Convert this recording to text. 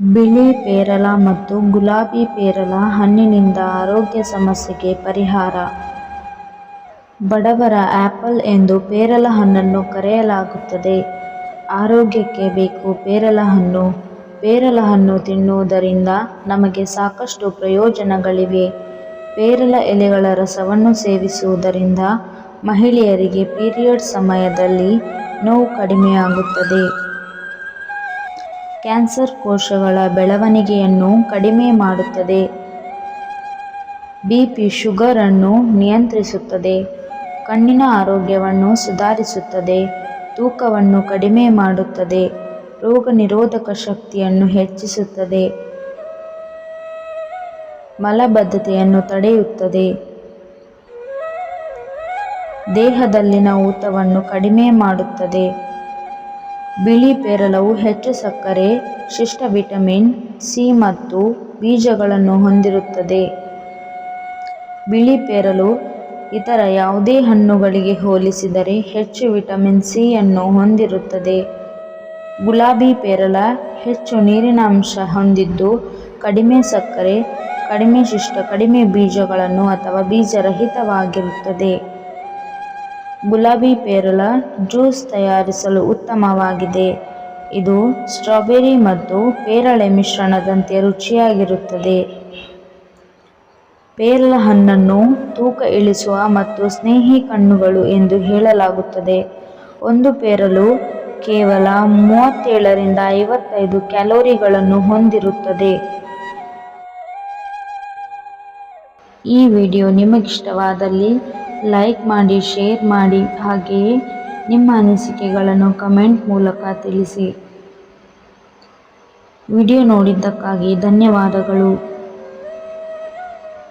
ಬಿಳಿ ಪೇರಲ ಮತ್ತು ಗುಲಾಬಿ ಪೇರಲ ಹಣ್ಣಿನಿಂದ ಆರೋಗ್ಯ ಸಮಸ್ಯೆಗೆ ಪರಿಹಾರ. ಬಡವರ ಆಪಲ್ ಎಂದು ಪೇರಲ ಹಣ್ಣನ್ನು ಕರೆಯಲಾಗುತ್ತದೆ. ಆರೋಗ್ಯಕ್ಕೆ ಬೇಕು ಪೇರಲ ಹಣ್ಣು. ಪೇರಲ ಹಣ್ಣು ತಿನ್ನುವುದರಿಂದ ನಮಗೆ ಸಾಕಷ್ಟು ಪ್ರಯೋಜನಗಳಿವೆ. ಪೇರಲ ಎಲೆಗಳ ರಸವನ್ನು ಸೇವಿಸುವುದರಿಂದ ಮಹಿಳೆಯರಿಗೆ ಪೀರಿಯಡ್ ಸಮಯದಲ್ಲಿ ನೋವು ಕಡಿಮೆಯಾಗುತ್ತದೆ. ಕ್ಯಾನ್ಸರ್ ಕೋಶಗಳ ಬೆಳವಣಿಗೆಯನ್ನು ಕಡಿಮೆ ಮಾಡುತ್ತದೆ. ಬಿಪಿ ಶುಗರ್ ಅನ್ನು ನಿಯಂತ್ರಿಸುತ್ತದೆ. ಕಣ್ಣಿನ ಆರೋಗ್ಯವನ್ನು ಸುಧಾರಿಸುತ್ತದೆ. ತೂಕವನ್ನು ಕಡಿಮೆ ಮಾಡುತ್ತದೆ. ರೋಗ ನಿರೋಧಕ ಶಕ್ತಿಯನ್ನು ಹೆಚ್ಚಿಸುತ್ತದೆ. ಮಲಬದ್ಧತೆಯನ್ನು ತಡೆಯುತ್ತದೆ. ದೇಹದಲ್ಲಿನ ಊತವನ್ನು ಕಡಿಮೆ ಮಾಡುತ್ತದೆ. ಬಿಳಿ ಪೇರಲವು ಹೆಚ್ಚು ಸಕ್ಕರೆ, ಶಿಷ್ಟ ವಿಟಮಿನ್ ಸಿ ಮತ್ತು ಬೀಜಗಳನ್ನು ಹೊಂದಿರುತ್ತದೆ. ಬಿಳಿ ಪೇರಲು ಇತರ ಯಾವುದೇ ಹಣ್ಣುಗಳಿಗೆ ಹೋಲಿಸಿದರೆ ಹೆಚ್ಚು ವಿಟಮಿನ್ ಸಿ ಯನ್ನು ಹೊಂದಿರುತ್ತದೆ. ಗುಲಾಬಿ ಪೇರಲ ಹೆಚ್ಚು ನೀರಿನ ಅಂಶ ಹೊಂದಿದ್ದು ಕಡಿಮೆ ಸಕ್ಕರೆ, ಕಡಿಮೆ ಶಿಷ್ಟ, ಕಡಿಮೆ ಬೀಜಗಳನ್ನು ಅಥವಾ ಬೀಜರಹಿತವಾಗಿರುತ್ತದೆ. ಗುಲಾಬಿ ಪೇರಲ ಜ್ಯೂಸ್ ತಯಾರಿಸಲು ಉತ್ತಮವಾಗಿದೆ. ಇದು ಸ್ಟ್ರಾಬೆರಿ ಮತ್ತು ಪೇರಳೆ ಮಿಶ್ರಣದಂತೆ ರುಚಿಯಾಗಿರುತ್ತದೆ. ಪೇರಲ ಹಣ್ಣನ್ನು ತೂಕ ಇಳಿಸುವ ಮತ್ತು ಸ್ನೇಹಿ ಕಣ್ಣುಗಳು ಎಂದು ಹೇಳಲಾಗುತ್ತದೆ. ಒಂದು ಪೇರಲು ಕೇವಲ 37 ರಿಂದ 55 ಕ್ಯಾಲೋರಿಗಳನ್ನು ಹೊಂದಿರುತ್ತದೆ. ಈ ವಿಡಿಯೋ ನಿಮಗಿಷ್ಟವಾದಲ್ಲಿ ಲೈಕ್ ಮಾಡಿ, ಶೇರ್ ಮಾಡಿ, ಹಾಗೆಯೇ ನಿಮ್ಮ ಅನಿಸಿಕೆಗಳನ್ನು ಕಮೆಂಟ್ ಮೂಲಕ ತಿಳಿಸಿ. ವಿಡಿಯೋ ನೋಡಿದ್ದಕ್ಕಾಗಿ ಧನ್ಯವಾದಗಳು.